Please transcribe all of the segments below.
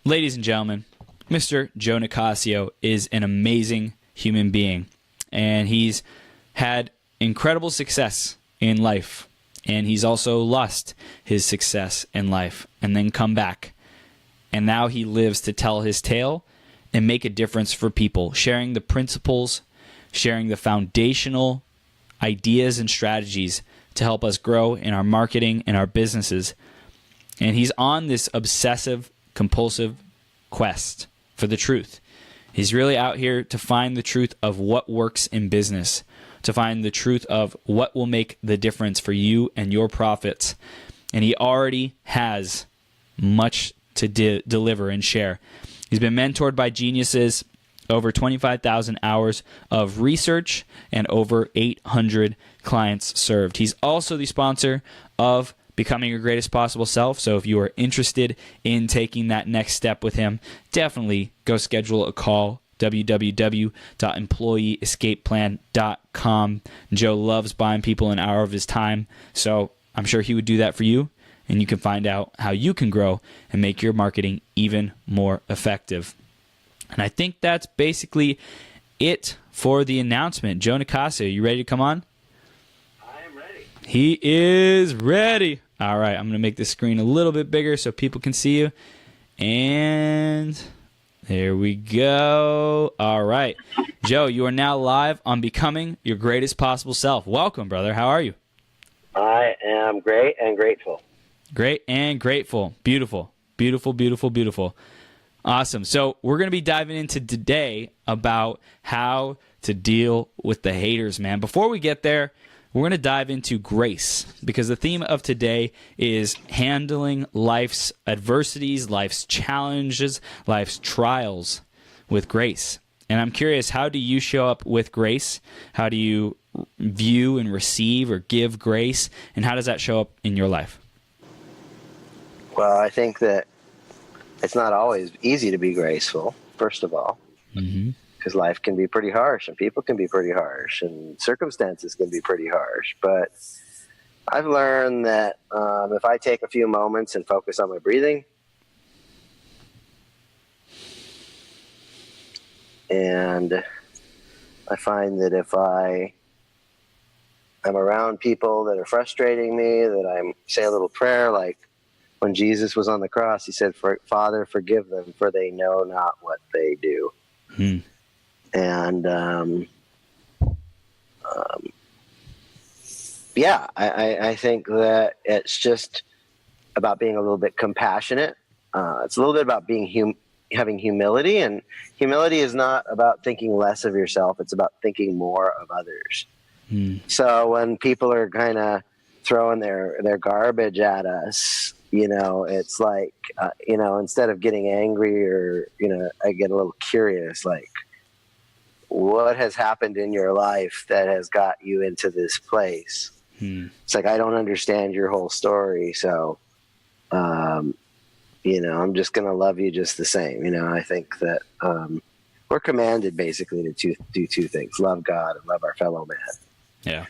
Ladies and gentlemen, Mr. Joe Nicassio is an amazing human being, and he's had incredible success in life, and he's also lost his success in life and then come back. And now he lives to tell his tale and make a difference for people, sharing the principles, sharing the foundational ideas and strategies to help us grow in our marketing and our businesses. And he's on this obsessive, compulsive quest for the truth. He's really out here to find the truth of what works in business, to find the truth of what will make the difference for you and your profits. And he already has much to deliver and share. He's been mentored by geniuses, over 25,000 hours of research, and over 800 clients served. He's also the sponsor of Becoming Your Greatest Possible Self. So if you are interested in taking that next step with him, definitely go schedule a call, www.employeeescapeplan.com. Joe loves buying people an hour of his time, so I'm sure he would do that for you, and you can find out how you can grow and make your marketing even more effective. And I think that's basically it for the announcement. Joe Nicassio, you ready to come on? I am ready. He is ready. All right, I'm going to make this screen a little bit bigger so people can see you. And there we go. All right. Joe, you are now live on Becoming Your Greatest Possible Self. Welcome, brother. How are you? I am great and grateful. Great and grateful. Beautiful. Beautiful, beautiful, beautiful. Awesome. So we're going to be diving into today about how to deal with the haters, man. Before we get there, we're going to dive into grace, because the theme of today is handling life's adversities, life's challenges, life's trials with grace. And I'm curious, how do you show up with grace? How do you view and receive or give grace? And how does that show up in your life? Well, I think that it's not always easy to be graceful, first of all, because life can be pretty harsh and people can be pretty harsh and circumstances can be pretty harsh. But I've learned that if I take a few moments and focus on my breathing, and I find that if I'm around people that are frustrating me, that I say a little prayer, like when Jesus was on the cross, he said, "Father, forgive them, for they know not what they do." And I think that it's just about being a little bit compassionate. It's a little bit about having humility, and humility is not about thinking less of yourself. It's about thinking more of others. So when people are kind of throwing their garbage at us, it's like, instead of getting angry or, I get a little curious, like, what has happened in your life that has got you into this place? It's like, I don't understand your whole story. So, I'm just going to love you just the same. I think that we're commanded basically to do two things: love God and love our fellow man. Yeah.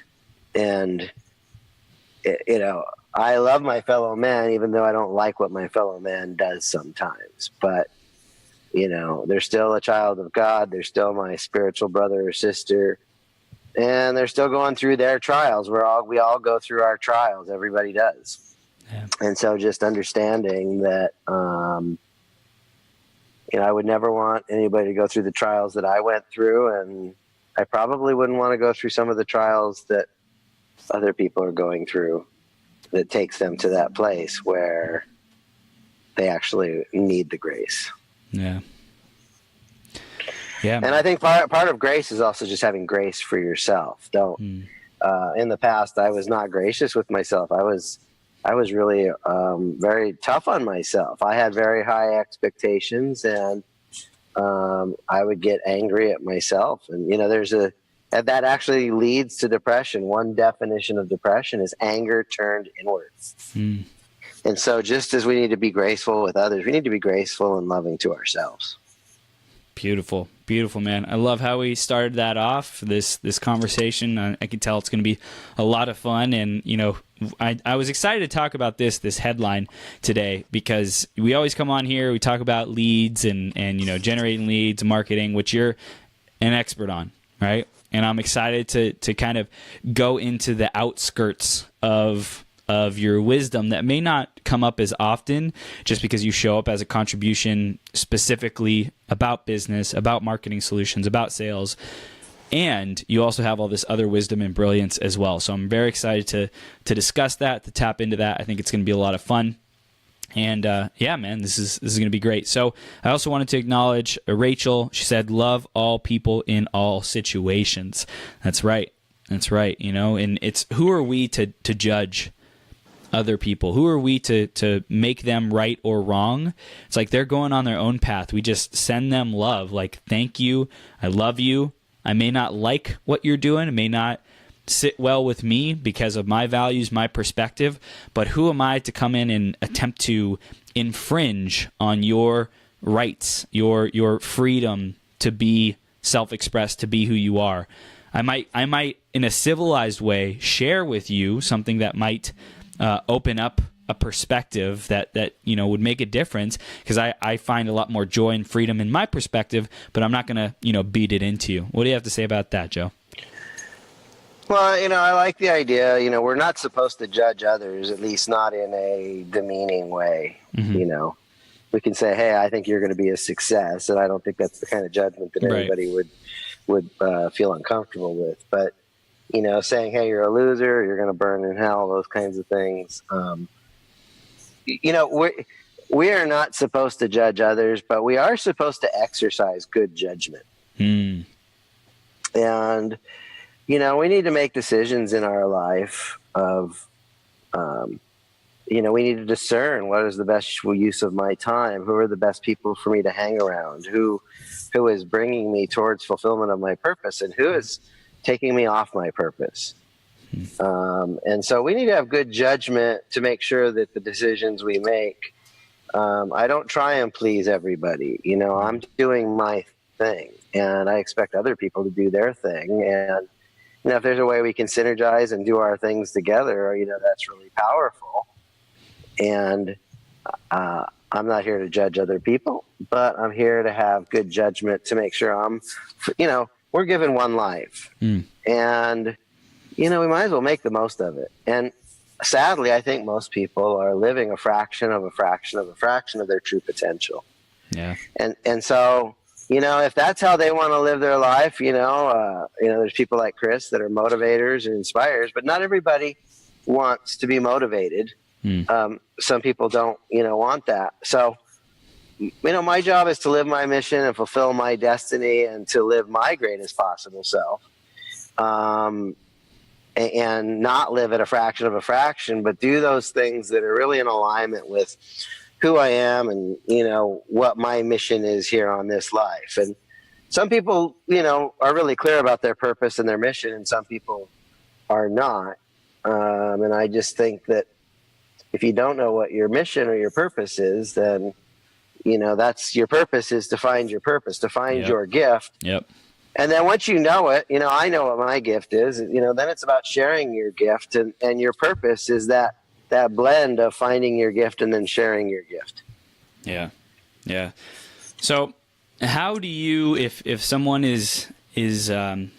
And, I love my fellow man, even though I don't like what my fellow man does sometimes. But, they're still a child of God. They're still my spiritual brother or sister. And they're still going through their trials. We all go through our trials. Everybody does. Yeah. And so just understanding that, I would never want anybody to go through the trials that I went through. And I probably wouldn't want to go through some of the trials that other people are going through, that takes them to that place where they actually need the grace. Yeah. Yeah. And I think part of grace is also just having grace for yourself. In the past, I was not gracious with myself. I was really very tough on myself. I had very high expectations, and I would get angry at myself. And, that actually leads to depression. One definition of depression is anger turned inwards. And so just as we need to be graceful with others, we need to be graceful and loving to ourselves. Beautiful. Beautiful, man. I love how we started that off, this conversation. I can tell it's going to be a lot of fun. And, I was excited to talk about this headline today, because we always come on here, we talk about leads and generating leads, marketing, which you're an expert on, right? And I'm excited to kind of go into the outskirts of your wisdom that may not come up as often, just because you show up as a contribution specifically about business, about marketing solutions, about sales. And you also have all this other wisdom and brilliance as well. So I'm very excited to discuss that, to tap into that. I think it's going to be a lot of fun. And yeah, man, this is going to be great. So I also wanted to acknowledge Rachel. She said, "Love all people in all situations." That's right. That's right. And it's, who are we to judge other people? Who are we to make them right or wrong? It's like they're going on their own path. We just send them love. Like, thank you. I love you. I may not like what you're doing. It may not sit well with me because of my values, my perspective, but who am I to come in and attempt to infringe on your rights, your freedom to be self-expressed, to be who you are? I might in a civilized way share with you something that might open up a perspective that would make a difference, because I find a lot more joy and freedom in my perspective, but I'm not going to beat it into you. What do you have to say about that, Joe? Well, I like the idea. We're not supposed to judge others, at least not in a demeaning way. Mm-hmm. We can say, "Hey, I think you're going to be a success," and I don't think that's the kind of judgment that anybody would feel uncomfortable with. But saying, "Hey, you're a loser, you're going to burn in hell," those kinds of things. We are not supposed to judge others, but we are supposed to exercise good judgment. And, we need to make decisions in our life of, we need to discern what is the best use of my time, who are the best people for me to hang around, who is bringing me towards fulfillment of my purpose, and who is taking me off my purpose. And so we need to have good judgment to make sure that the decisions we make, I don't try and please everybody. I'm doing my thing, and I expect other people to do their thing. And, if there's a way we can synergize and do our things together, that's really powerful. And I'm not here to judge other people, but I'm here to have good judgment to make sure we're given one life. And we might as well make the most of it. And sadly, I think most people are living a fraction of a fraction of a fraction of their true potential. Yeah. And so, if that's how they want to live their life, there's people like Chris that are motivators and inspirers, but not everybody wants to be motivated. Some people don't, want that. So, my job is to live my mission and fulfill my destiny and to live my greatest possible self. And not live at a fraction of a fraction, but do those things that are really in alignment with who I am and, what my mission is here on this life. And some people, are really clear about their purpose and their mission, and some people are not. And I just think that if you don't know what your mission or your purpose is, then, that's your purpose is to find your purpose, to find your gift. Yep. And then once you know it, I know what my gift is, then it's about sharing your gift, and your purpose is that blend of finding your gift and then sharing your gift. Yeah. Yeah. So how do you, if someone is in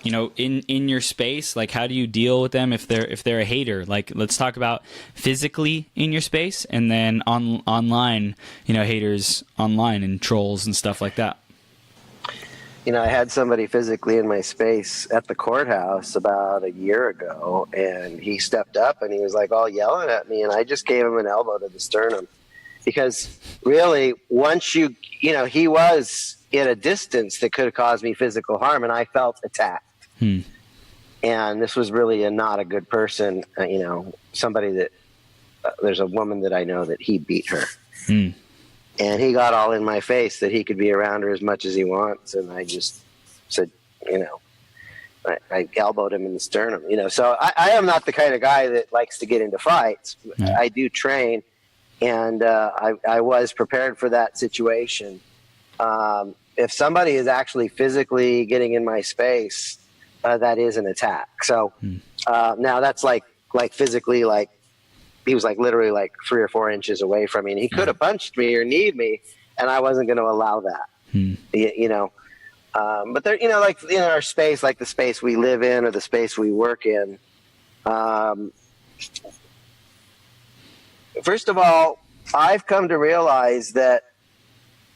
your space, like, how do you deal with them if they're a hater? Like, let's talk about physically in your space, and then online, haters online and trolls and stuff like that. I had somebody physically in my space at the courthouse about a year ago, and he stepped up and he was like all yelling at me, and I just gave him an elbow to the sternum, because really once he was at a distance that could have caused me physical harm, and I felt attacked. And this was really not a good person, somebody that there's a woman that I know that he beat her. And he got all in my face that he could be around her as much as he wants. And I just said, I elbowed him in the sternum, So I am not the kind of guy that likes to get into fights. I do train, and I was prepared for that situation. If somebody is actually physically getting in my space, that is an attack. So now that's like like physically, like he was like literally like 3 or 4 inches away from me, and he could have punched me or kneed me, and I wasn't going to allow that. You know, but there, you know, like in our space, like the space we live in or the space we work in. First of all, I've come to realize that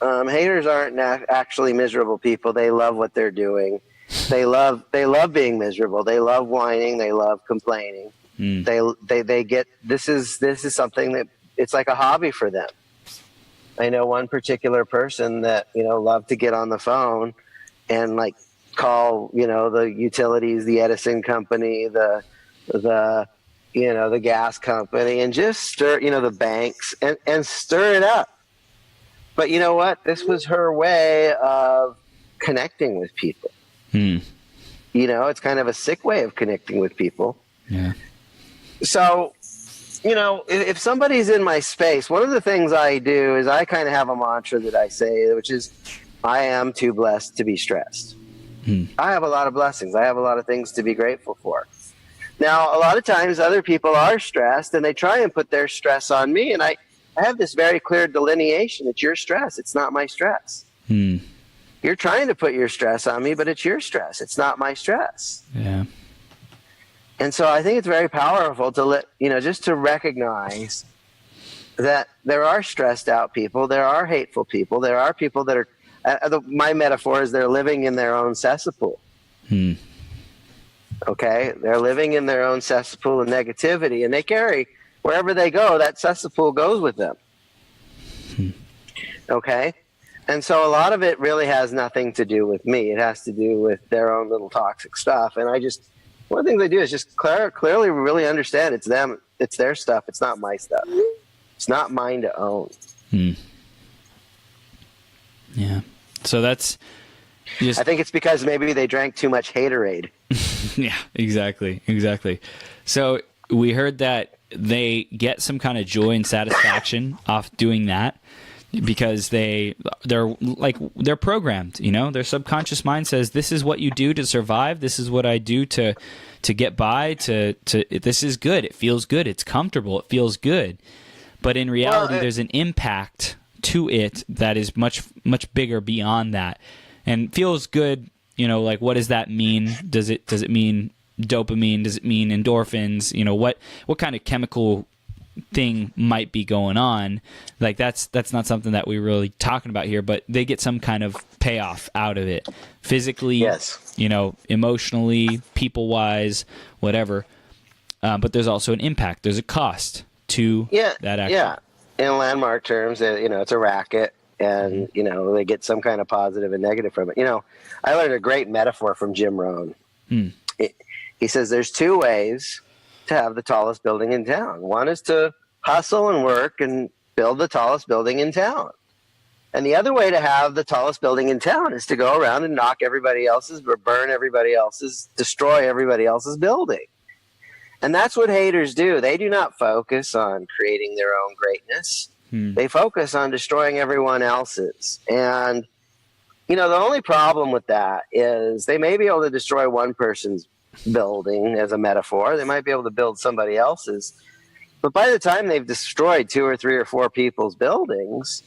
haters aren't actually miserable people. They love what they're doing. They love being miserable. They love whining. They love complaining. They get this is something that it's like a hobby for them. I know one particular person that, you know, loved to get on the phone and like call, you know, the utilities, the Edison company, the you know, the gas company, and just stir, you know, the banks, and stir it up. But you know what? This was her way of connecting with people. You know, it's kind of a sick way of connecting with people. Yeah. So, you know, if somebody's in my space, one of the things I do is I kind of have a mantra that I say, which is, I am too blessed to be stressed. I have a lot of blessings. I have a lot of things to be grateful for. Now, a lot of times other people are stressed and they try and put their stress on me. And I have this very clear delineation. It's your stress. It's not my stress. You're trying to put your stress on me, but it's your stress. It's not my stress. Yeah. And so I think it's very powerful to let, you know, just to recognize that there are stressed out people. There are hateful people. There are people that are, my metaphor is they're living in their own cesspool. Okay, they're living in their own cesspool of negativity, and they carry wherever they go. That cesspool goes with them. Okay, and so a lot of it really has nothing to do with me. It has to do with their own little toxic stuff. And I just, one of the things I do is just clearly really understand it's them, it's their stuff. It's not my stuff. It's not mine to own. Yeah. So that's just, I think it's because maybe they drank too much Haterade. yeah, exactly. So we heard that they get some kind of joy and satisfaction off doing that because they're programmed, you know, their subconscious mind says, this is what you do to survive. This is what I do to get by, this is good. It feels good. It's comfortable. It feels good. But in reality, there's an impact to it that is much, much bigger beyond that. And feels good, you know, like, what does that mean? Does it mean dopamine? Does it mean endorphins? You know, what kind of chemical thing might be going on? Like, that's not something that we're really talking about here, but they get some kind of payoff out of it. Physically, yes, you know, emotionally, people-wise, whatever. But there's also an impact. There's a cost to that action. Yeah. In landmark terms, you know, it's a racket. And, you know, they get some kind of positive and negative from it. You know, I learned a great metaphor from Jim Rohn. He says there's 2 ways to have the tallest building in town. One is to hustle and work and build the tallest building in town. And the other way to have the tallest building in town is to go around and knock everybody else's, or burn everybody else's, destroy everybody else's building. And that's what haters do. They do not focus on creating their own greatness. They focus on destroying everyone else's. And, you know, the only problem with that is they may be able to destroy one person's building as a metaphor. They might be able to build somebody else's. But by the time they've destroyed 2 or 3 or 4 people's buildings,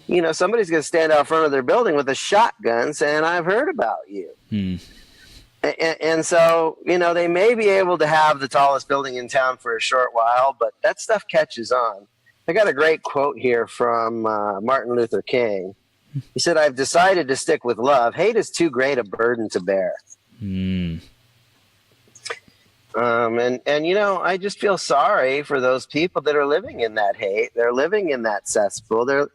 you know, somebody's going to stand out front of their building with a shotgun saying, I've heard about you. And so, you know, they may be able to have the tallest building in town for a short while, but that stuff catches on. I got a great quote here from Martin Luther King. He said, I've decided to stick with love. Hate is too great a burden to bear. And you know, I just feel sorry for those people that are living in that hate. They're living in that cesspool.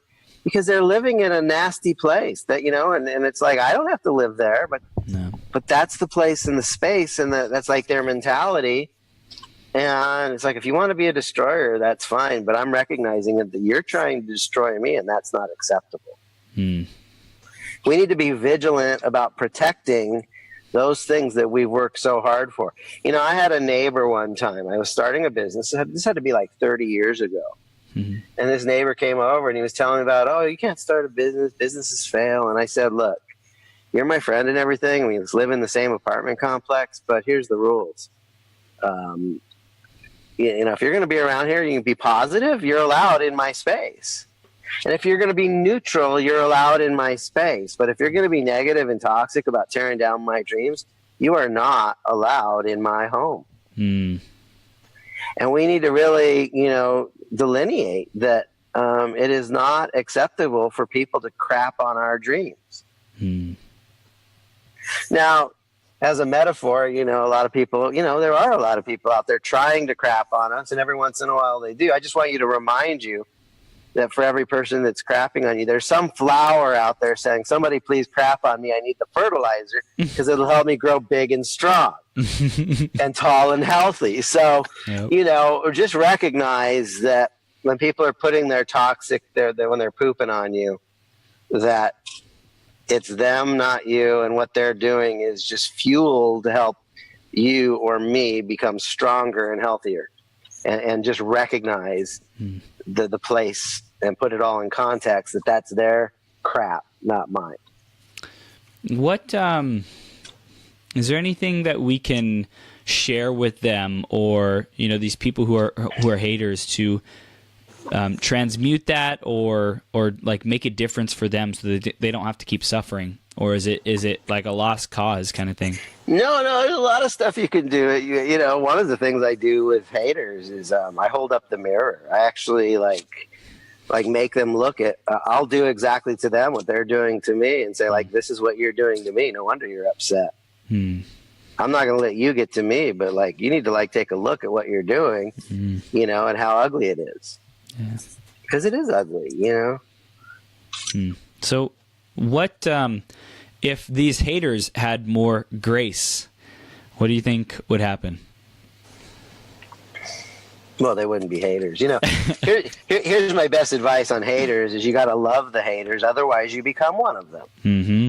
Because they're living in a nasty place that, you know, and it's like, I don't have to live there, but that's the place and the space, and that's like their mentality. And it's like, if you want to be a destroyer, that's fine. But I'm recognizing that you're trying to destroy me, and that's not acceptable. We need to be vigilant about protecting those things that we've worked so hard for. You know, I had a neighbor one time. I was starting a business. This had to be like 30 years ago. And this neighbor came over, and he was telling me about, oh, you can't start a business. Businesses fail. And I said, look, you're my friend and everything. We live in the same apartment complex, but here's the rules. if you're going to be around here, you can be positive, you're allowed in my space. And if you're going to be neutral, you're allowed in my space. But if you're going to be negative and toxic about tearing down my dreams, you are not allowed in my home. Mm. And we need to really, delineate that it is not acceptable for people to crap on our dreams. Mm. Now, as a metaphor, a lot of people, there are a lot of people out there trying to crap on us, and every once in a while they do. I just want you to remind you that for every person that's crapping on you, there's some flower out there saying, somebody please crap on me. I need the fertilizer because it'll help me grow big and strong and tall and healthy. So, just recognize that when people are putting their toxic, when they're pooping on you, that it's them, not you. And what they're doing is just fuel to help you or me become stronger and healthier. And just recognize the place and put it all in context that that's their crap, not mine. What is there anything that we can share with them, or these people who are haters, to transmute that, or like make a difference for them so that they don't have to keep suffering? Or is it like a lost cause kind of thing? No, there's a lot of stuff you can do. One of the things I do with haters is I hold up the mirror. I actually like make them look at. I'll do exactly to them what they're doing to me, and say this is what you're doing to me. No wonder you're upset. I'm not going to let you get to me, but you need to take a look at what you're doing, and how ugly it is. Yeah. Because it is ugly, So what if these haters had more grace? What do you think would happen? Well, they wouldn't be haters. Here's my best advice on haters is you got to love the haters. Otherwise, you become one of them. Mm-hmm.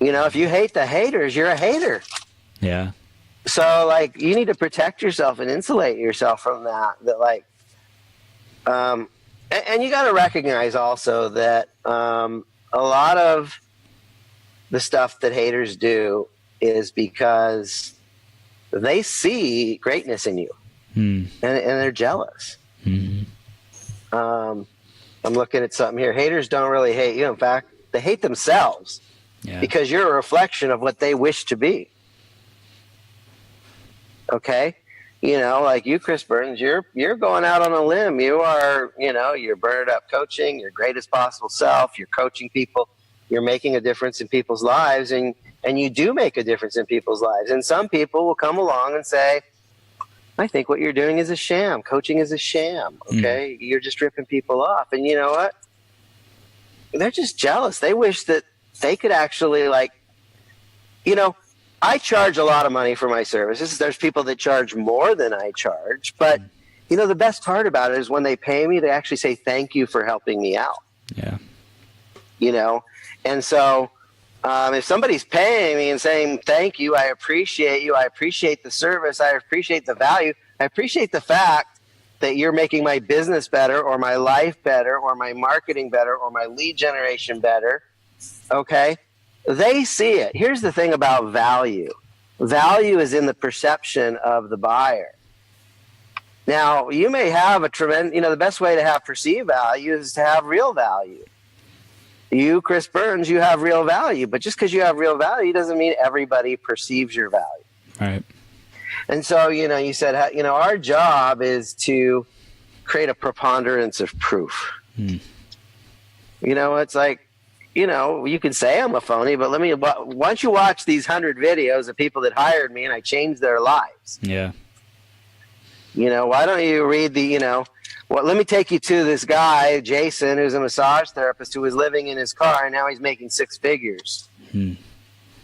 If you hate the haters, you're a hater. Yeah. So, you need to protect yourself and insulate yourself from that. And you got to recognize also that a lot of the stuff that haters do is because they see greatness in you, and they're jealous. I'm looking at something here. Haters don't really hate you. In fact, they hate themselves because you're a reflection of what they wish to be. Okay? Like you, Chris Burns, you're going out on a limb. You are, you're burned up coaching, your greatest possible self. You're coaching people. You're making a difference in people's lives, and you do make a difference in people's lives. And some people will come along and say, I think what you're doing is a sham. Coaching is a sham. Okay. You're just ripping people off. And you know what? They're just jealous. They wish that they could actually I charge a lot of money for my services. There's people that charge more than I charge. But, the best part about it is when they pay me, they actually say, thank you for helping me out. Yeah. And so if somebody's paying me and saying, thank you, I appreciate you, I appreciate the service, I appreciate the value, I appreciate the fact that you're making my business better or my life better or my marketing better or my lead generation better, okay? They see it. Here's the thing about value. Value is in the perception of the buyer. Now, you may have the best way to have perceived value is to have real value. You, Chris Burns, you have real value, but just because you have real value doesn't mean everybody perceives your value. Right. And so, you said, our job is to create a preponderance of proof. It's like, you can say I'm a phony, but once you watch these 100 videos of people that hired me and I changed their lives. Yeah. Why don't you read let me take you to this guy, Jason, who's a massage therapist who was living in his car and now he's making 6 figures.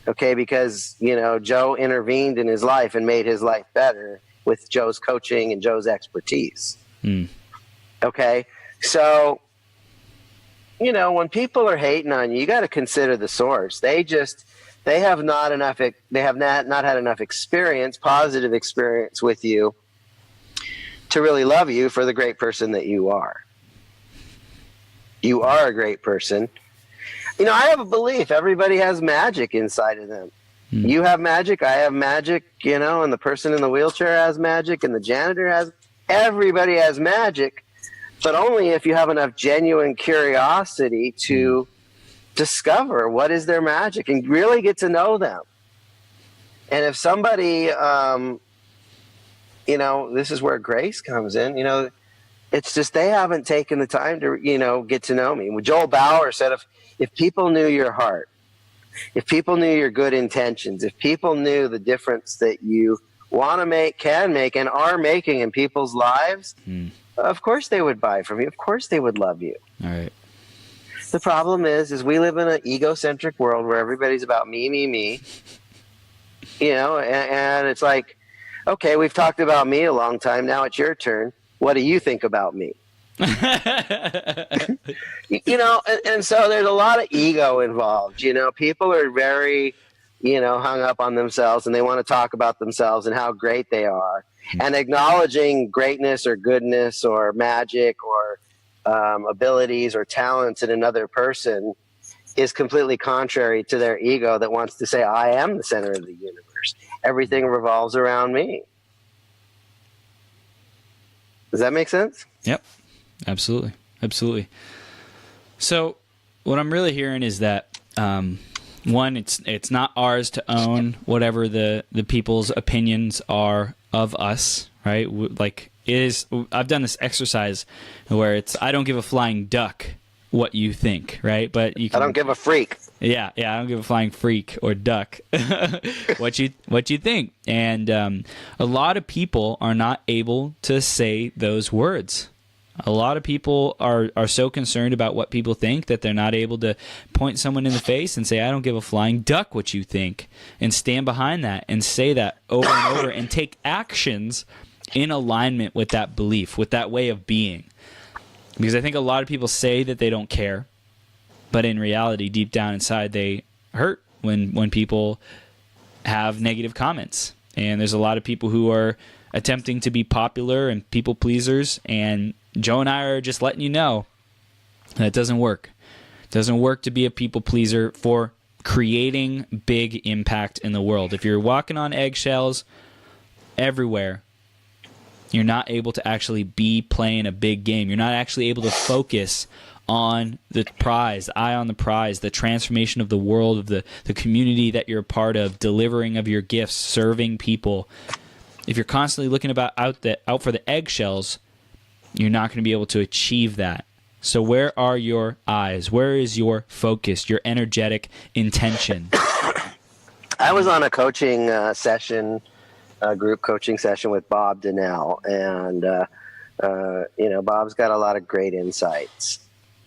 Okay. Because, Joe intervened in his life and made his life better with Joe's coaching and Joe's expertise. Okay. So, when people are hating on you, you got to consider the source. They have not had enough experience, positive experience with you to really love you for the great person that you are. You are a great person. I have a belief everybody has magic inside of them. You have magic, I have magic, and the person in the wheelchair has magic, and the janitor has everybody has magic, but only if you have enough genuine curiosity to discover what is their magic and really get to know them. And if somebody, this is where grace comes in, it's just they haven't taken the time to, get to know me. Joel Bauer said, if people knew your heart, if people knew your good intentions, if people knew the difference that you want to make, can make, and are making in people's lives, of course they would buy from you. Of course they would love you. All right. The problem is we live in an egocentric world where everybody's about me, and it's like, okay, we've talked about me a long time. Now it's your turn. What do you think about me? And so there's a lot of ego involved. People are very, hung up on themselves, and they want to talk about themselves and how great they are. And acknowledging greatness or goodness or magic or abilities or talents in another person is completely contrary to their ego that wants to say, I am the center of the universe. Everything revolves around me. Does that make sense? Yep. Absolutely. Absolutely. So what I'm really hearing is that, one, it's not ours to own whatever the people's opinions are of us, right? I've done this exercise where I don't give a flying duck what you think, right? But I don't give a freak. Yeah, I don't give a flying freak or duck what you think. And a lot of people are not able to say those words. A lot of people are so concerned about what people think that they're not able to point someone in the face and say, I don't give a flying duck what you think, and stand behind that and say that over and over and take actions in alignment with that belief, with that way of being. Because I think a lot of people say that they don't care, but in reality, deep down inside, they hurt when people have negative comments. And there's a lot of people who are attempting to be popular and people pleasers, and Joe and I are just letting you know that doesn't work. It doesn't work to be a people pleaser for creating big impact in the world. If you're walking on eggshells everywhere, you're not able to actually be playing a big game. You're not actually able to focus on the prize, eye on the prize, the transformation of the world, of the community that you're a part of, delivering of your gifts, serving people. If you're constantly looking out for the eggshells, you're not going to be able to achieve that. So where are your eyes? Where is your focus, your energetic intention? I was on a coaching session, a group coaching session with Bob Donnell, and Bob's got a lot of great insights.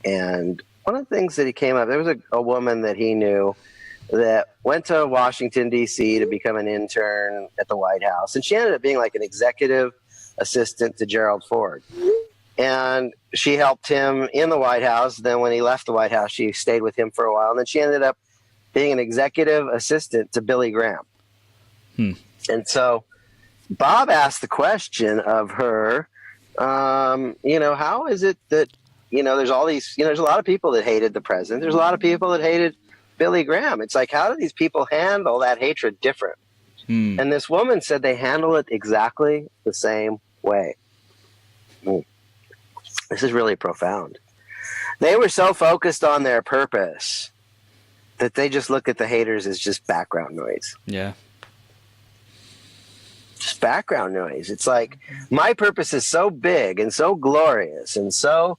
And one of the things that he came up, there was a woman that he knew that went to Washington, D.C. to become an intern at the White House. And she ended up being like an executive assistant to Gerald Ford. And she helped him in the White House. Then when he left the White House, she stayed with him for a while. And then she ended up being an executive assistant to Billy Graham. And so Bob asked the question of her, how is it that, there's all these, there's a lot of people that hated the president. There's a lot of people that hated Billy Graham. It's like, how do these people handle that hatred different? And this woman said they handle it exactly the same way. This is really profound. They were so focused on their purpose that they just look at the haters as just background noise. Yeah. Just background noise. It's like, my purpose is so big and so glorious and so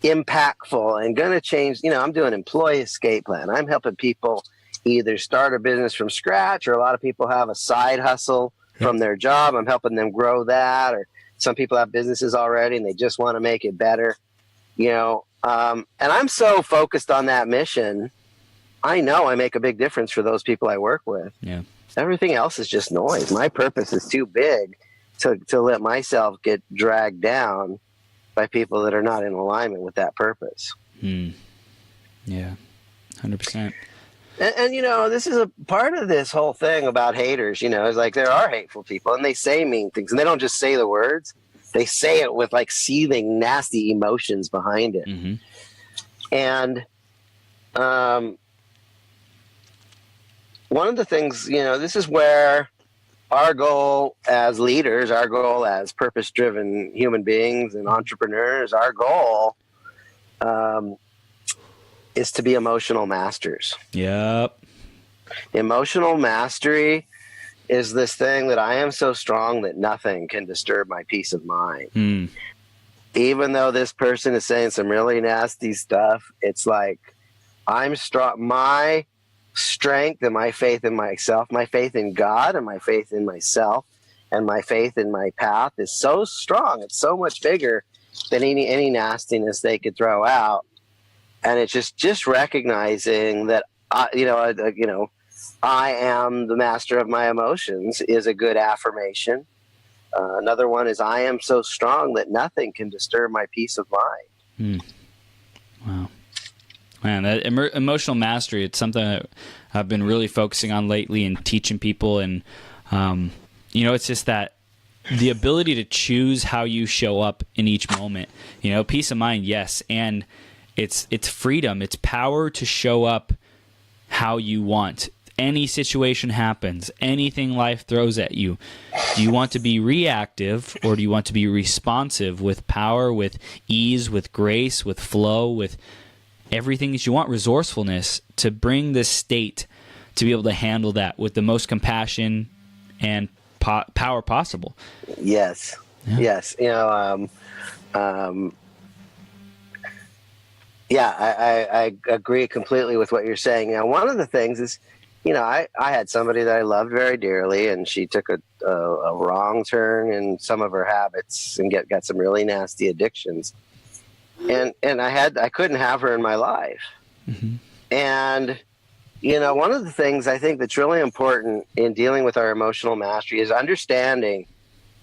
impactful and going to change. I'm doing employee escape plan. I'm helping people either start a business from scratch, or a lot of people have a side hustle from their job. I'm helping them grow that, or some people have businesses already and they just want to make it better, and I'm so focused on that mission. I know I make a big difference for those people I work with. Yeah. Everything else is just noise. My purpose is too big to let myself get dragged down by people that are not in alignment with that purpose. Yeah, 100%. And this is a part of this whole thing about haters, is like there are hateful people and they say mean things, and they don't just say the words. They say it with like seething, nasty emotions behind it. Mm-hmm. And one of the things, this is where our goal as leaders, our goal as purpose-driven human beings and entrepreneurs, our goal is to be emotional masters. Yep. Emotional mastery is this thing that I am so strong that nothing can disturb my peace of mind. Even though this person is saying some really nasty stuff, it's like I'm strong. My strength and my faith in myself, my faith in God and my faith in myself and my faith in my path is so strong. It's so much bigger than any nastiness they could throw out. And it's just recognizing that, I am the master of my emotions is a good affirmation. Another one is I am so strong that nothing can disturb my peace of mind. Wow. Man, that emotional mastery, it's something that I've been really focusing on lately and teaching people. And, it's just that the ability to choose how you show up in each moment, peace of mind, yes. And it's freedom. It's power to show up how you want. Any situation happens, anything life throws at you. Do you want to be reactive or do you want to be responsive with power, with ease, with grace, with flow, with everything that you want, resourcefulness to bring this state to be able to handle that with the most compassion and power possible? Yes. Yeah. Yes. I agree completely with what you're saying. Now, one of the things is, I had somebody that I loved very dearly, and she took a wrong turn in some of her habits and got some really nasty addictions. And I couldn't have her in my life. Mm-hmm. And, one of the things I think that's really important in dealing with our emotional mastery is understanding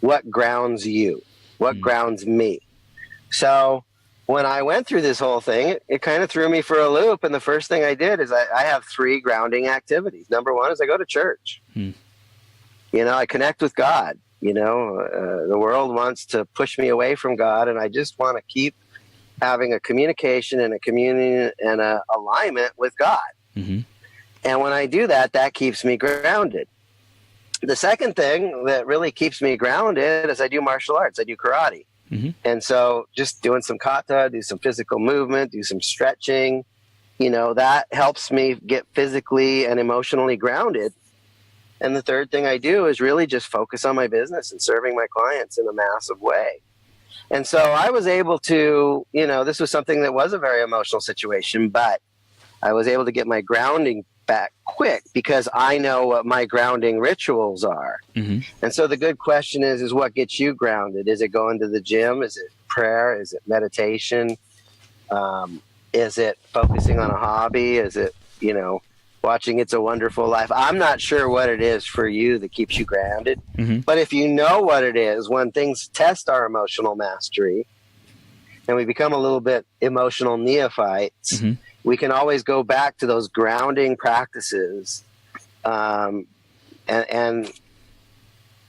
what grounds you, what grounds me. So when I went through this whole thing, it kind of threw me for a loop. And the first thing I did is I have 3 grounding activities. Number 1 is I go to church. I connect with God. The world wants to push me away from God, and I just want to keep having a communication and a communion and a alignment with God. Mm-hmm. And when I do that, that keeps me grounded. The second thing that really keeps me grounded is I do martial arts. I do karate. Mm-hmm. And so just doing some kata, do some physical movement, do some stretching, that helps me get physically and emotionally grounded. And the third thing I do is really just focus on my business and serving my clients in a massive way. And so I was able to, this was something that was a very emotional situation, but I was able to get my grounding back quick because I know what my grounding rituals are. Mm-hmm. And so the good question is what gets you grounded? Is it going to the gym? Is it prayer? Is it meditation? Is it focusing on a hobby? Is it, watching It's a Wonderful Life? I'm not sure what it is for you that keeps you grounded. Mm-hmm. But if you know what it is, when things test our emotional mastery and we become a little bit emotional neophytes, mm-hmm. we can always go back to those grounding practices. And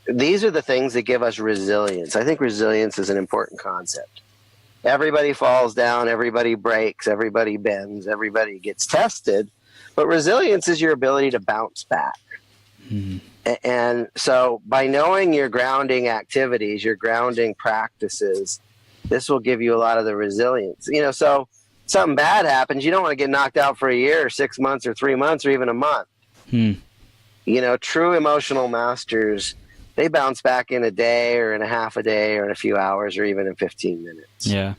these are the things that give us resilience. I think resilience is an important concept. Everybody falls down, everybody breaks, everybody bends, everybody gets tested. But resilience is your ability to bounce back. Mm-hmm. And so by knowing your grounding activities, your grounding practices, this will give you a lot of the resilience. So something bad happens, you don't want to get knocked out for a year or 6 months or 3 months or even a month. True emotional masters, they bounce back in a day or in a half a day or in a few hours or even in 15 minutes. Yeah.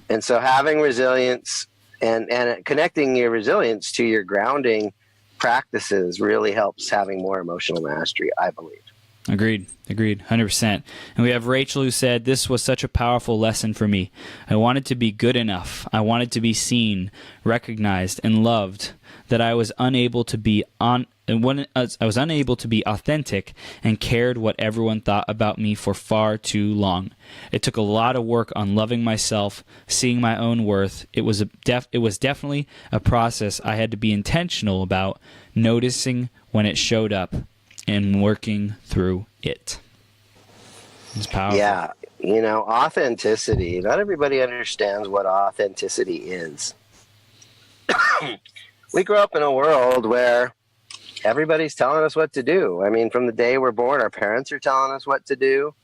And so having resilience and connecting your resilience to your grounding practices really helps having more emotional mastery, I believe. Agreed. 100%. And we have Rachel who said, "This was such a powerful lesson for me. I wanted to be good enough. I wanted to be seen, recognized, and loved, that I was unable to be authentic and cared what everyone thought about me for far too long. It took a lot of work on loving myself, seeing my own worth. It was definitely a process I had to be intentional about, noticing when it showed up and working through it." It's powerful. Yeah, authenticity. Not everybody understands what authenticity is. We grow up in a world where everybody's telling us what to do. I mean, from the day we're born, our parents are telling us what to do.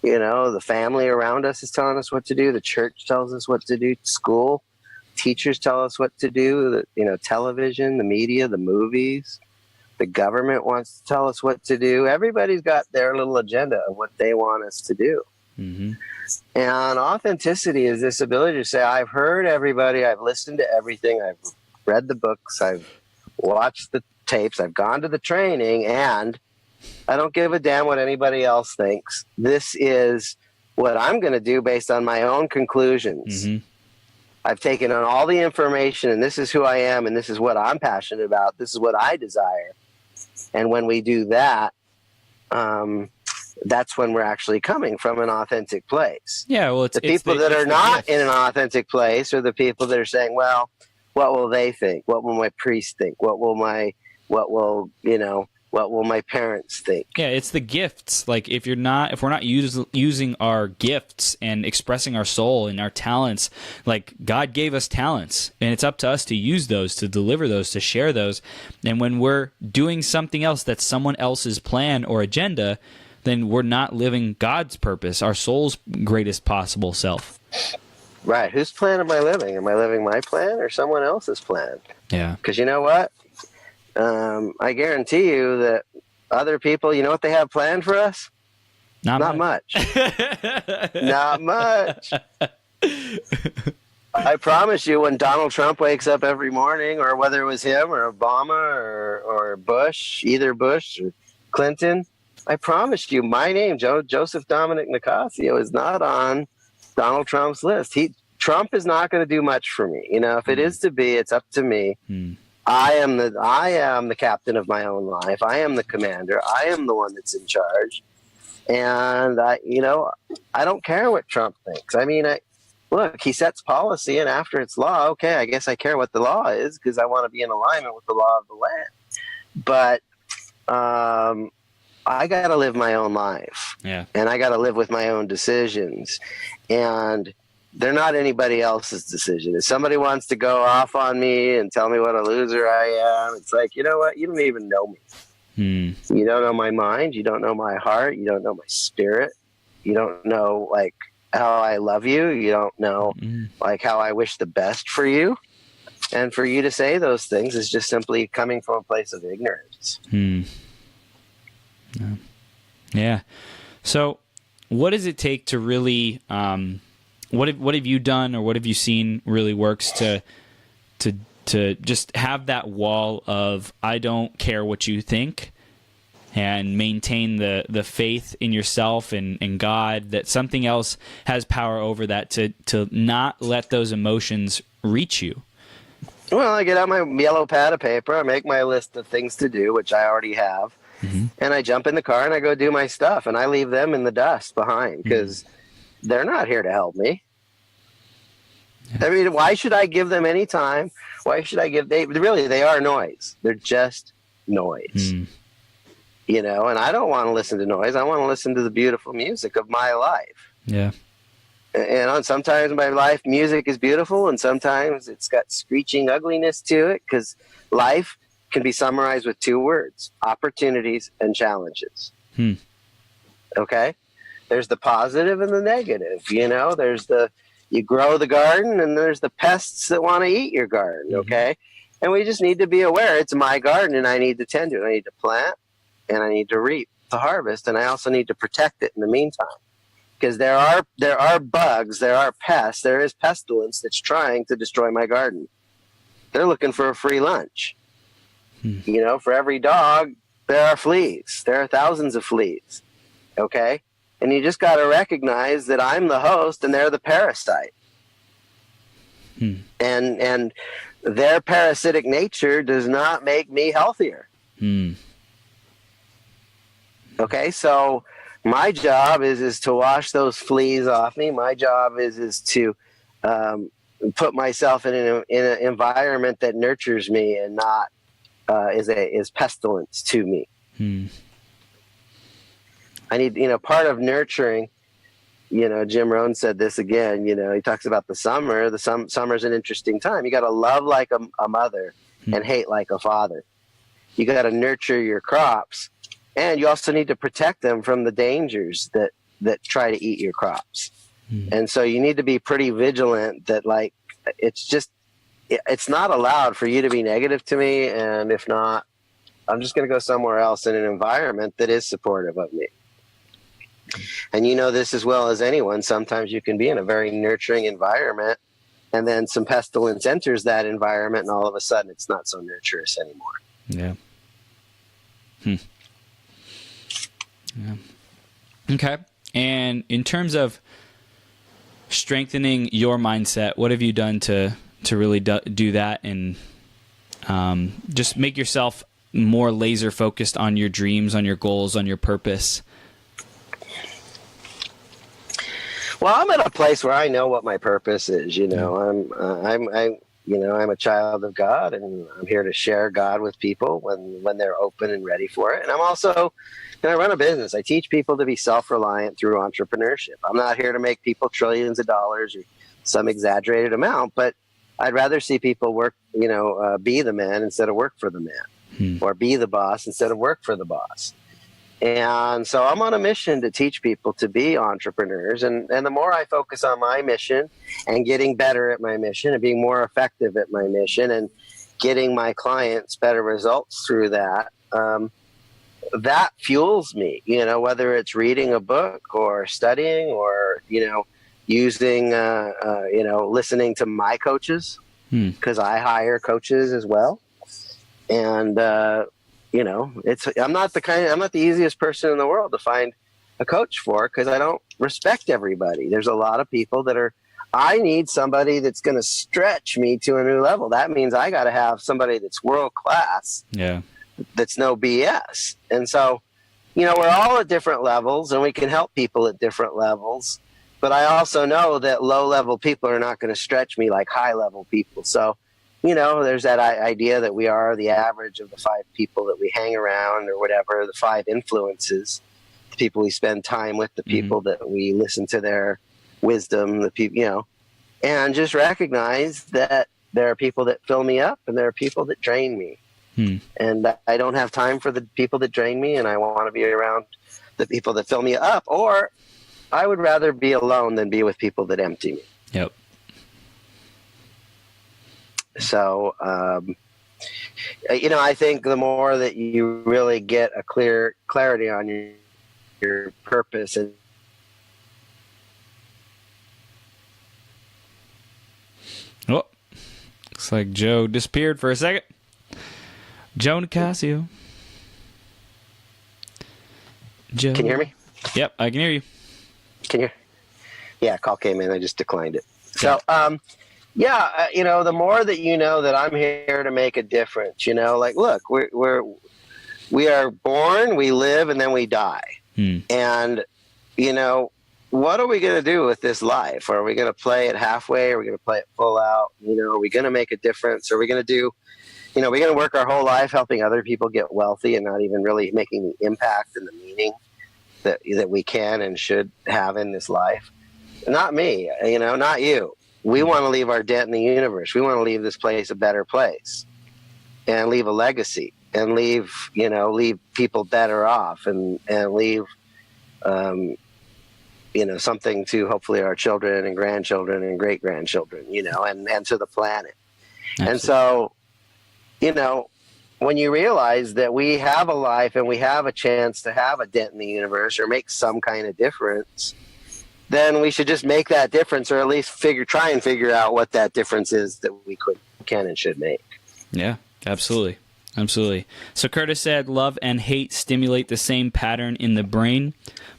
The family around us is telling us what to do. The church tells us what to do. School, teachers tell us what to do. Television, the media, the movies, the government wants to tell us what to do. Everybody's got their little agenda of what they want us to do. And authenticity is this ability to say, I've heard everybody, I've listened to everything, I've read the books, I've watched the tapes, I've gone to the training, and I don't give a damn what anybody else thinks. This is what I'm going to do based on my own conclusions. I've taken on all the information, and this is who I am, and this is what I'm passionate about. This is what I desire. And when we do that, that's when we're actually coming from an authentic place. Yeah, well, the people that are not in an authentic place are the people that are saying, well, what will they think? What will my priest think? What will my parents think? Yeah, it's the gifts. Like if we're not using our gifts and expressing our soul and our talents, like God gave us talents, and it's up to us to use those, to deliver those, to share those. And when we're doing something else that's someone else's plan or agenda, then we're not living God's purpose, our soul's greatest possible self. Right. Whose plan am I living? Am I living my plan or someone else's plan? Yeah. Because you know what? I guarantee you that other people, you know what they have planned for us? Not much. Not much. I promise you, when Donald Trump wakes up every morning, or whether it was him or Obama or Bush, either Bush or Clinton, I promise you, my name, Joseph Dominic Nicassio, is not on Donald Trump's list. Trump is not going to do much for me. If it is to be, it's up to me. I am the captain of my own life. I am the commander. I am the one that's in charge. And I don't care what Trump thinks. I mean, look, he sets policy, and after it's law, okay, I guess I care what the law is because I want to be in alignment with the law of the land. But I got to live my own life. Yeah. And I got to live with my own decisions. And they're not anybody else's decision. If somebody wants to go off on me and tell me what a loser I am, it's like, you know what? You don't even know me. You don't know my mind. You don't know my heart. You don't know my spirit. You don't know, like, how I love you. You don't know, like, how I wish the best for you. And for you to say those things is just simply coming from a place of ignorance. Yeah. So what does it take to really... What have you done, or what have you seen really works to just have that wall of I don't care what you think, and maintain the faith in yourself and God, that something else has power over that, to not let those emotions reach you? Well, I get out my yellow pad of paper, I make my list of things to do, which I already have, and I jump in the car and I go do my stuff, and I leave them in the dust behind because they're not here to help me. I mean, why should I give them any time? Why should I give? They are noise. They're just noise. And I don't want to listen to noise. I want to listen to the beautiful music of my life. Yeah. And sometimes in my life, music is beautiful, and sometimes it's got screeching ugliness to it, because life can be summarized with two words: opportunities and challenges. Okay? There's the positive and the negative. There's you grow the garden, and there's the pests that want to eat your garden, okay? And we just need to be aware it's my garden, and I need to tend to it. I need to plant, and I need to reap the harvest, and I also need to protect it in the meantime. Because there are bugs, there are pests, there is pestilence that's trying to destroy my garden. They're looking for a free lunch. For every dog, there are fleas. There are thousands of fleas, okay? And you just got to recognize that I'm the host and they're the parasite. And their parasitic nature does not make me healthier. Okay, so my job is to wash those fleas off me. My job is to put myself in an environment that nurtures me and not is pestilence to me. I need, part of nurturing, Jim Rohn said this again, he talks about the summer. Summer's an interesting time. You got to love like a mother and hate like a father. you got to nurture your crops, and you also need to protect them from the dangers that try to eat your crops. And so you need to be pretty vigilant that, like, it's not allowed for you to be negative to me. And if not, I'm just going to go somewhere else in an environment that is supportive of me. And you know this as well as anyone. Sometimes you can be in a very nurturing environment, and then some pestilence enters that environment, and all of a sudden it's not so nurturous anymore. Yeah. Yeah. Okay. And in terms of strengthening your mindset, what have you done to really do that and just make yourself more laser focused on your dreams, on your goals, on your purpose? Well, I'm at a place where I know what my purpose is. You know, I'm a child of God, and I'm here to share God with people when they're open and ready for it. And I'm also, I run a business. I teach people to be self-reliant through entrepreneurship. I'm not here to make people trillions of dollars or some exaggerated amount, but I'd rather see people work, be the man instead of work for the man, or be the boss instead of work for the boss. And so I'm on a mission to teach people to be entrepreneurs. And the more I focus on my mission and getting better at my mission and being more effective at my mission and getting my clients better results through that, that fuels me, whether it's reading a book or studying or, using, listening to my coaches, because I hire coaches as well. And, I'm not the easiest person in the world to find a coach for, because I don't respect everybody. There's a lot of people I need somebody that's going to stretch me to a new level. That means I got to have somebody that's world class. Yeah. That's no BS. And so, we're all at different levels, and we can help people at different levels. But I also know that low level people are not going to stretch me like high level people. So, there's that idea that we are the average of the 5 people that we hang around, or whatever, the 5 influences, the people we spend time with, the people that we listen to their wisdom, the people, and just recognize that there are people that fill me up and there are people that drain me. And I don't have time for the people that drain me, and I want to be around the people that fill me up, or I would rather be alone than be with people that empty me. Yep. So, I think the more that you really get a clarity on your purpose, and oh, looks like Joe disappeared for a second. Joe Nicassio. Joe. Can you hear me? Yep, I can hear you. Can you? Yeah, call came in. I just declined it. So, the more that you know that I'm here to make a difference, like, look, we are born, we live, and then we die. And, what are we going to do with this life? Are we going to play it halfway? Are we going to play it full out? Are we going to make a difference? Are we going to do, we're going to work our whole life helping other people get wealthy and not even really making the impact and the meaning that we can and should have in this life? Not me, not you. We want to leave our dent in the universe. We want to leave this place a better place and leave a legacy and leave people better off and leave, something to hopefully our children and grandchildren and great-grandchildren, and to the planet. Absolutely. And so, when you realize that we have a life and we have a chance to have a dent in the universe or make some kind of difference, then we should just make that difference, or at least try and figure out what that difference is that we can and should make. Yeah, absolutely. Absolutely. So Curtis said, love and hate stimulate the same pattern in the brain.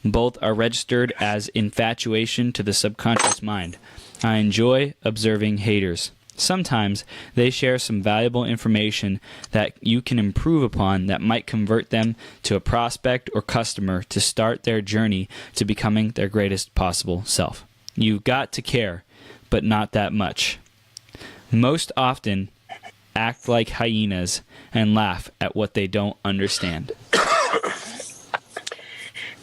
Both are registered as infatuation to the subconscious mind. I enjoy observing haters. Sometimes they share some valuable information that you can improve upon that might convert them to a prospect or customer to start their journey to becoming their greatest possible self. You've got to care, but not that much. Most often, act like hyenas and laugh at what they don't understand.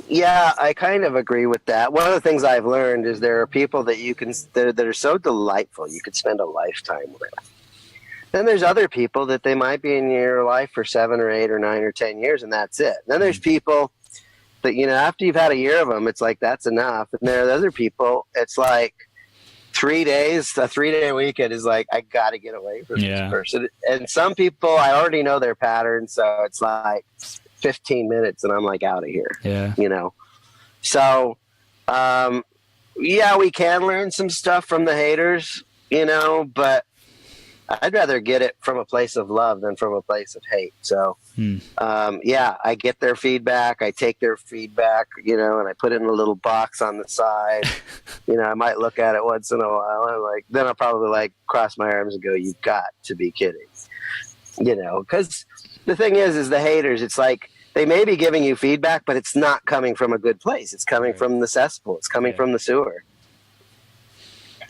Yeah, I kind of agree with that. One of the things I've learned is there are people that that are so delightful you could spend a lifetime with. Then there's other people that they might be in your life for 7 or 8 or 9 or 10 years, and that's it. Then there's people that, after you've had a year of them, it's like, that's enough. And there are other people, it's like 3 days, a 3-day weekend is like, I got to get away from this person. And some people, I already know their pattern, so it's like 15 minutes and I'm like out of here. Yeah. So, we can learn some stuff from the haters, but I'd rather get it from a place of love than from a place of hate. So, I get their feedback. I take their feedback, and I put it in a little box on the side. I might look at it once in a while. And then I'll probably cross my arms and go, "You've got to be kidding." Because the thing is the haters, it's like they may be giving you feedback, but it's not coming from a good place. It's coming from the cesspool. It's coming from the sewer.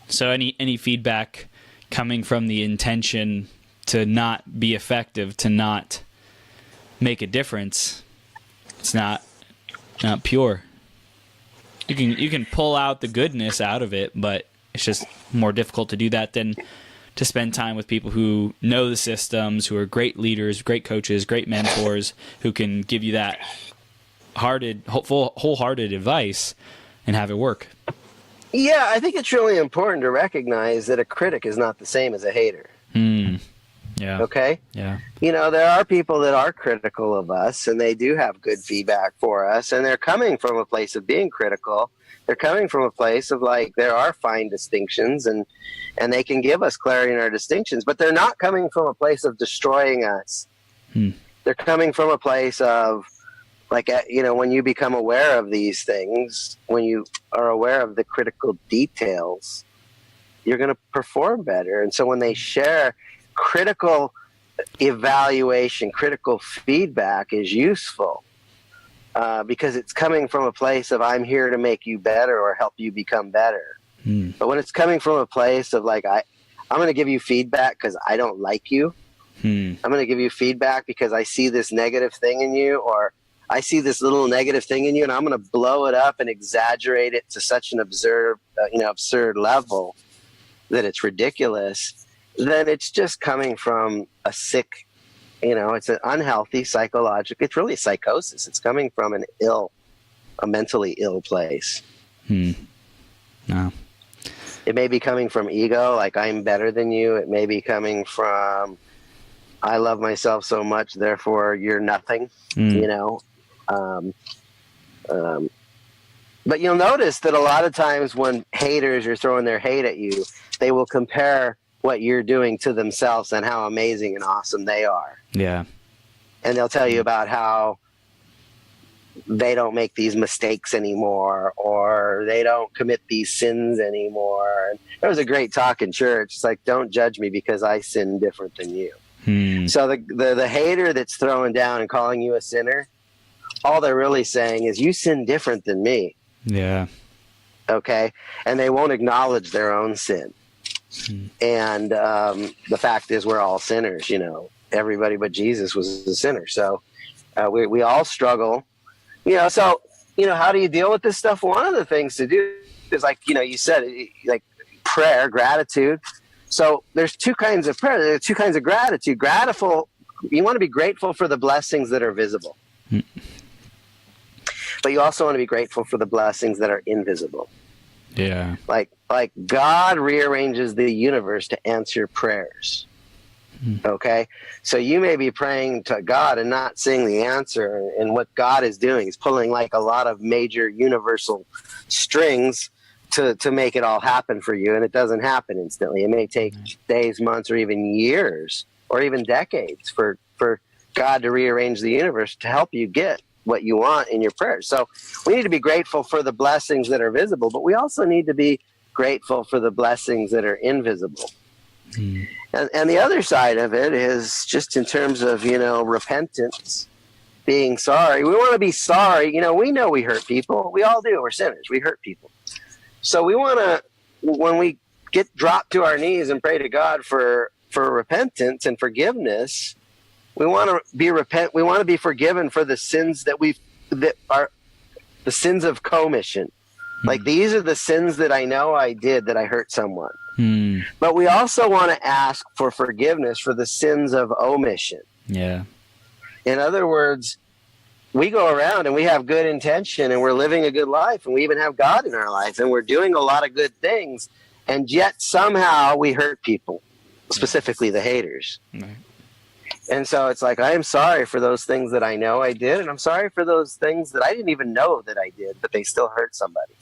So any feedback coming from the intention to not be effective, to not make a difference, it's not pure. You can pull out the goodness out of it, but it's just more difficult to do that than to spend time with people who know the systems, who are great leaders, great coaches, great mentors, who can give you that wholehearted advice and have it work. Yeah, I think it's really important to recognize that a critic is not the same as a hater. Yeah. Okay? Yeah. There are people that are critical of us, and they do have good feedback for us, and they're coming from a place of being critical. They're coming from a place of there are fine distinctions, and they can give us clarity in our distinctions, but they're not coming from a place of destroying us. They're coming from a place of, when you become aware of these things, when you are aware of the critical details, you're going to perform better. And so when they share critical evaluation, critical feedback is useful because it's coming from a place of, I'm here to make you better or help you become better. But when it's coming from a place of I'm going to give you feedback because I don't like you. I'm going to give you feedback because I see this negative thing in you, or I see this little negative thing in you, and I'm going to blow it up and exaggerate it to such an absurd level that it's ridiculous. Then it's just coming from a sick, it's an unhealthy psychological. It's really a psychosis. It's coming from a mentally ill place. No. It may be coming from ego, like I'm better than you. It may be coming from, I love myself so much, therefore you're nothing. But you'll notice that a lot of times when haters are throwing their hate at you, they will compare what you're doing to themselves and how amazing and awesome they are. Yeah. And they'll tell you about how they don't make these mistakes anymore, or they don't commit these sins anymore. And there was a great talk in church. It's like, don't judge me because I sin different than you. So the hater that's throwing down and calling you a sinner, all they're really saying is you sin different than me. Yeah. Okay. And they won't acknowledge their own sin. And the fact is we're all sinners, everybody but Jesus was a sinner. So we all struggle, so, how do you deal with this stuff? One of the things to do is you said, prayer, gratitude. So there's two kinds of prayer. There's two kinds of gratitude. You want to be grateful for the blessings that are visible. But you also want to be grateful for the blessings that are invisible. Yeah. Like God rearranges the universe to answer prayers. Okay? So you may be praying to God and not seeing the answer. And what God is doing is pulling a lot of major universal strings to make it all happen for you. And it doesn't happen instantly. It may take days, months, or even years, or even decades for God to rearrange the universe to help you get what you want in your prayers. So we need to be grateful for the blessings that are visible, but we also need to be grateful for the blessings that are invisible. And the other side of it is just in terms of, repentance, being sorry. We want to be sorry. We know we hurt people. We all do. We're sinners. We hurt people. So we want to, when we get dropped to our knees and pray to God for repentance and forgiveness, we want to be forgiven for the sins that are the sins of commission. Like, these are the sins that I know I did that I hurt someone. Hmm. But we also want to ask for forgiveness for the sins of omission. Yeah. In other words, we go around and we have good intention and we're living a good life and we even have God in our life and we're doing a lot of good things, and yet somehow we hurt people, specifically the haters. Right. And so it's like, I am sorry for those things that I know I did, and I'm sorry for those things that I didn't even know that I did, but they still hurt somebody.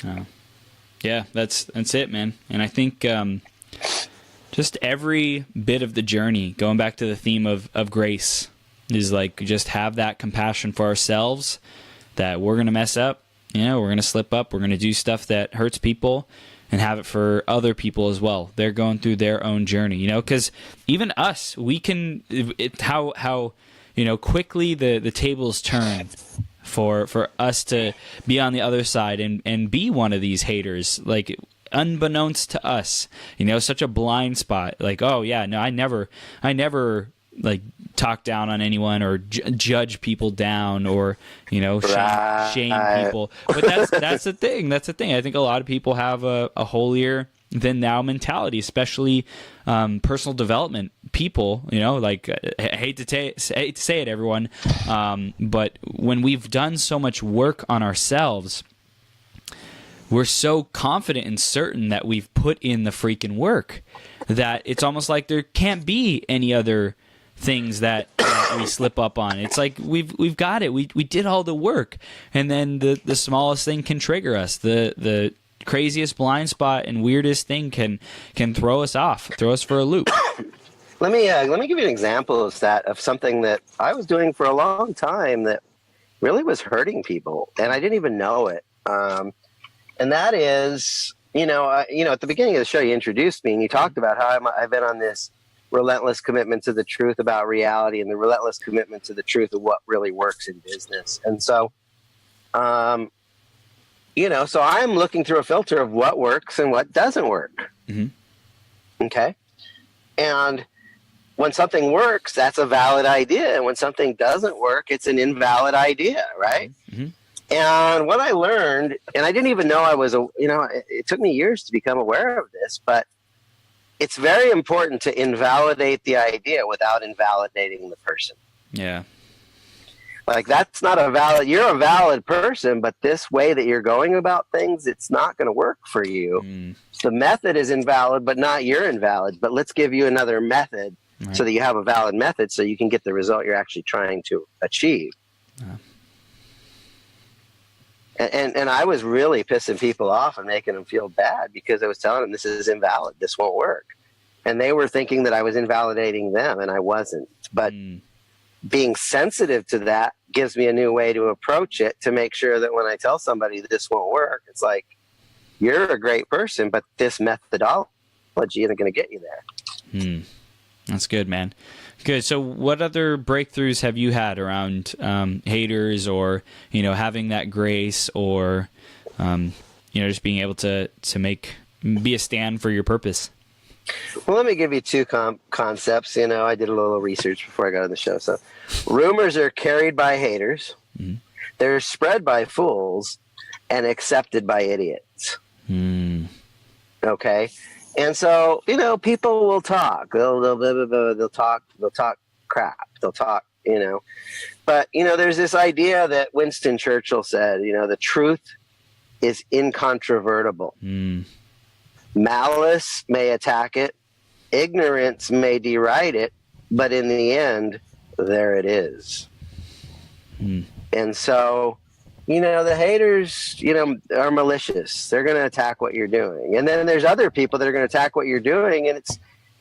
Oh. Yeah, that's it, man. And I think just every bit of the journey, going back to the theme of grace, is like, just have that compassion for ourselves, that we're going to mess up, we're going to slip up, we're going to do stuff that hurts people, and have it for other people as well. They're going through their own journey, because even us, we can, how quickly the tables turn for us to be on the other side and be one of these haters, like, unbeknownst to us, such a blind spot. Like, oh yeah, no, I never like talk down on anyone or judge people down or shame people. But that's the thing. That's the thing. I think a lot of people have a holier than thou mentality, especially personal development people. Like, I hate to say it, everyone, but when we've done so much work on ourselves, we're so confident and certain that we've put in the freaking work that it's almost like there can't be any other things that we slip up on. It's like we've got it. We did all the work, and then the smallest thing can trigger us. The craziest blind spot and weirdest thing can throw us off, throw us for a loop. Let me give you an example of something that I was doing for a long time that really was hurting people, and I didn't even know it. And that is, at the beginning of the show, you introduced me and you talked about how I've been on this relentless commitment to the truth about reality and the relentless commitment to the truth of what really works in business. And so, so I'm looking through a filter of what works and what doesn't work. Mm-hmm. Okay. And when something works, that's a valid idea. And when something doesn't work, it's an invalid idea. Right. Mm-hmm. And what I learned, and I didn't even know it took me years to become aware of this, but it's very important to invalidate the idea without invalidating the person. Yeah. Like, that's not you're a valid person, but this way that you're going about things, it's not going to work for you. The method is invalid, but not you're invalid. But let's give you another method so that you have a valid method so you can get the result you're actually trying to achieve. And I was really pissing people off and making them feel bad because I was telling them this is invalid. This won't work. And they were thinking that I was invalidating them, and I wasn't. But being sensitive to that gives me a new way to approach it, to make sure that when I tell somebody that this won't work, it's like, you're a great person, but this methodology isn't going to get you there. That's good, man. Good. So what other breakthroughs have you had around haters, or, having that grace, or, just being able to be a stand for your purpose? Well, let me give you two concepts. I did a little research before I got on the show. So rumors are carried by haters. Mm-hmm. They're spread by fools and accepted by idiots. Okay. And so, people will talk. They'll talk crap. They'll talk, But, there's this idea that Winston Churchill said, the truth is incontrovertible. Malice may attack it. Ignorance may deride it. But in the end, there it is. And so, the haters, are malicious. They're going to attack what you're doing. And then there's other people that are going to attack what you're doing, and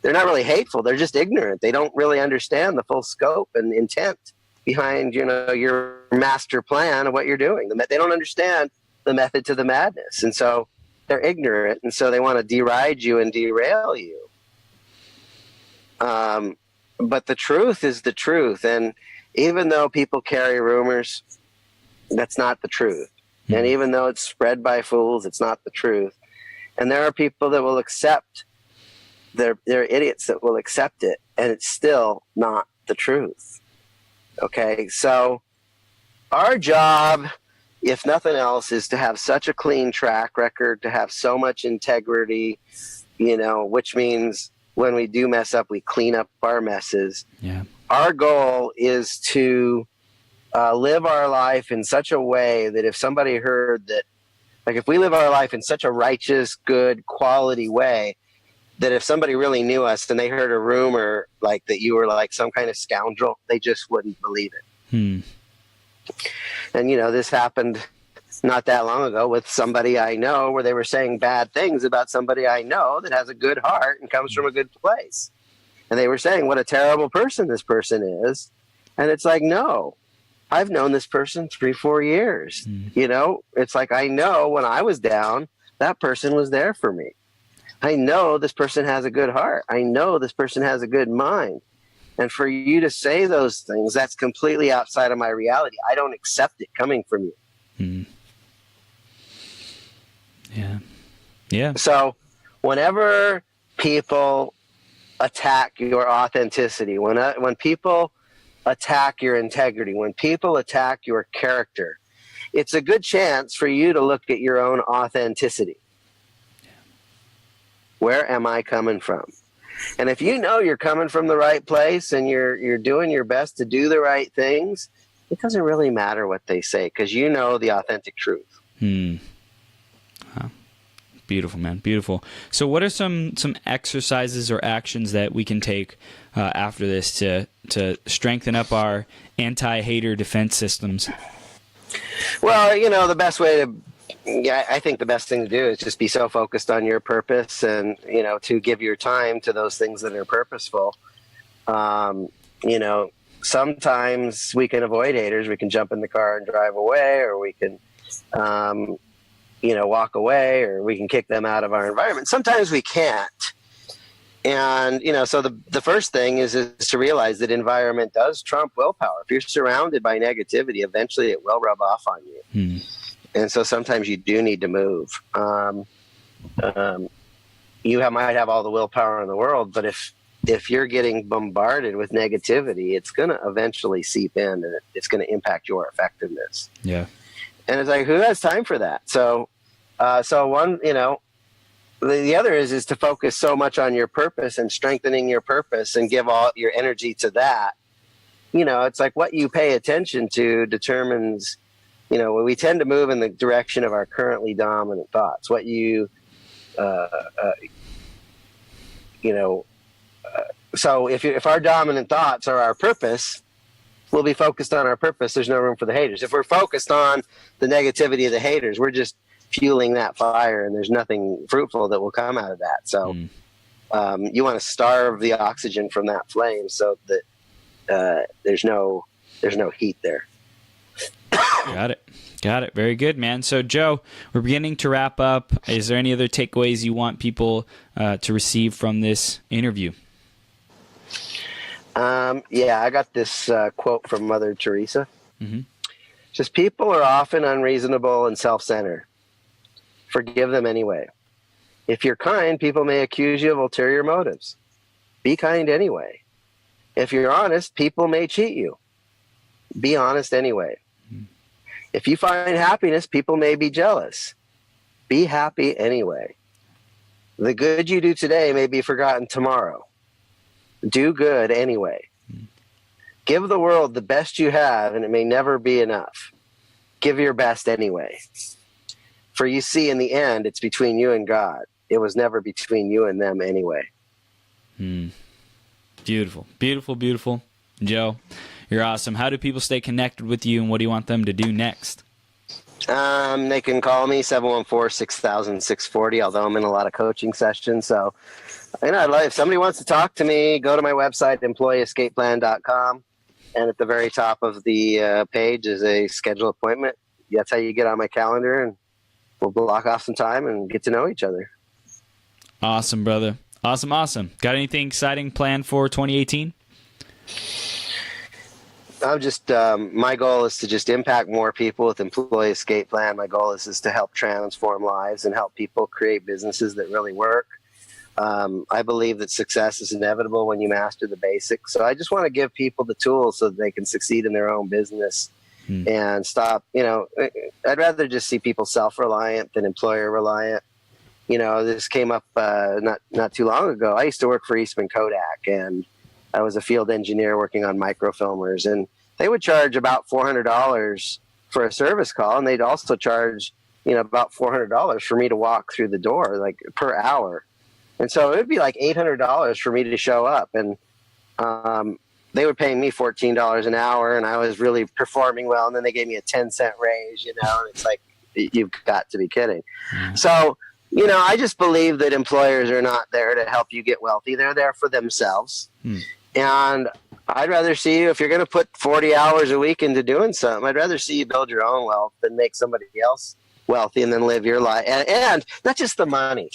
they're not really hateful. They're just ignorant. They don't really understand the full scope and intent behind, your master plan of what you're doing. They don't understand the method to the madness. And so they're ignorant, and so they want to deride you and derail you. But the truth is the truth. And even though people carry rumors, that's not the truth. And even though it's spread by fools, it's not the truth. And there are people that will accept, they're idiots that will accept it, and it's still not the truth. Okay, so our job if nothing else, is to have such a clean track record, to have so much integrity, which means when we do mess up, we clean up our messes. Yeah. Our goal is to live our life in such a way that if somebody heard that, like if we live our life in such a righteous, good, quality way, that if somebody really knew us and they heard a rumor like that you were like some kind of scoundrel, they just wouldn't believe it. And, this happened not that long ago with somebody I know where they were saying bad things about somebody I know that has a good heart and comes from a good place. And they were saying what a terrible person this person is. And it's like, no, I've known this person 3-4 years. It's like, I know when I was down, that person was there for me. I know this person has a good heart. I know this person has a good mind. And for you to say those things, that's completely outside of my reality. I don't accept it coming from you. Yeah. So whenever people attack your authenticity, when people attack your integrity, when people attack your character, it's a good chance for you to look at your own authenticity. Where am I coming from? And if you know you're coming from the right place and you're doing your best to do the right things, it doesn't really matter what they say because you know the authentic truth. Wow. Beautiful, man. Beautiful. So what are some exercises or actions that we can take after this to strengthen up our anti-hater defense systems? Well, the best way to I think the best thing to do is just be so focused on your purpose and, to give your time to those things that are purposeful. Sometimes we can avoid haters. We can jump in the car and drive away, or we can, walk away, or we can kick them out of our environment. Sometimes we can't. And, so the first thing is to realize that environment does trump willpower. If you're surrounded by negativity, eventually it will rub off on you. And so sometimes you do need to move. You might have all the willpower in the world, but if you're getting bombarded with negativity, it's going to eventually seep in and it's going to impact your effectiveness. Yeah. And it's like, who has time for that? So one, the other is to focus so much on your purpose and strengthening your purpose and give all your energy to that. It's like what you pay attention to determines, we tend to move in the direction of our currently dominant thoughts. What so if our dominant thoughts are our purpose, we'll be focused on our purpose. There's no room for the haters. If we're focused on the negativity of the haters, we're just fueling that fire, and there's nothing fruitful that will come out of that. So you want to starve the oxygen from that flame so that there's no heat there. Got it. Very good, man. So, Joe, we're beginning to wrap up. Is there any other takeaways you want people to receive from this interview? I got this quote from Mother Teresa. Just people are often unreasonable and self-centered. Forgive them anyway. If you're kind, people may accuse you of ulterior motives. Be kind anyway. If you're honest, people may cheat you. Be honest anyway. If you find happiness, people may be jealous. Be happy anyway. The good you do today may be forgotten tomorrow. Do good anyway. Give the world the best you have, and it may never be enough. Give your best anyway. For you see, in the end, it's between you and God. It was never between you and them anyway. Beautiful, beautiful, beautiful. Joe, you're awesome. How do people stay connected with you, and what do you want them to do next? They can call me 714-6000-640, although I'm in a lot of coaching sessions. So, if somebody wants to talk to me, go to my website, employeeescapeplan.com. And at the very top of the page is a schedule appointment. That's how you get on my calendar, and we'll block off some time and get to know each other. Awesome, brother. Awesome. Got anything exciting planned for 2018? I'm just, my goal is to just impact more people with Employee Escape Plan. My goal is to help transform lives and help people create businesses that really work. I believe that success is inevitable when you master the basics. So I just want to give people the tools so that they can succeed in their own business and stop, I'd rather just see people self-reliant than employer-reliant. This came up not too long ago. I used to work for Eastman Kodak, and I was a field engineer working on microfilmers, and they would charge about $400 for a service call, and they'd also charge, about $400 for me to walk through the door, like per hour. And so it would be like $800 for me to show up, and they were paying me $14 an hour, and I was really performing well, and then they gave me a 10-cent raise, and it's like, you've got to be kidding. So, I just believe that employers are not there to help you get wealthy. They're there for themselves. And I'd rather see you, if you're going to put 40 hours a week into doing something, I'd rather see you build your own wealth than make somebody else wealthy and then live your life. And not just the money.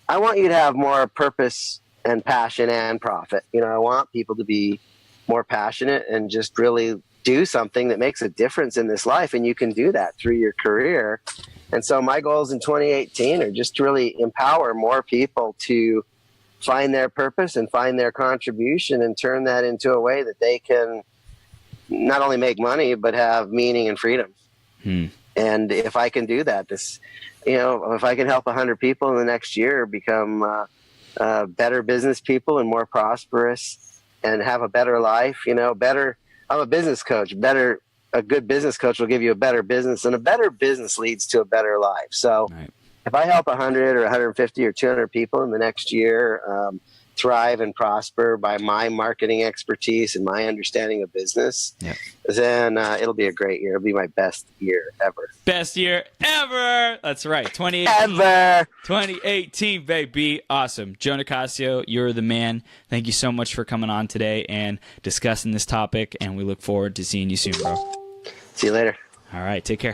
I want you to have more purpose and passion and profit. I want people to be more passionate and just really do something that makes a difference in this life. And you can do that through your career. And so my goals in 2018 are just to really empower more people to find their purpose and find their contribution and turn that into a way that they can not only make money, but have meaning and freedom. And if I can do that, if I can help 100 people in the next year become better business people and more prosperous and have a better life, better. I'm a business coach. A good business coach will give you a better business, and a better business leads to a better life. So if I help 100 or 150 or 200 people in the next year thrive and prosper by my marketing expertise and my understanding of business, then it'll be a great year. It'll be my best year ever. Best year ever. That's right. 2018, baby. Awesome. Joe Nicassio, you're the man. Thank you so much for coming on today and discussing this topic, and we look forward to seeing you soon, bro. See you later. All right. Take care.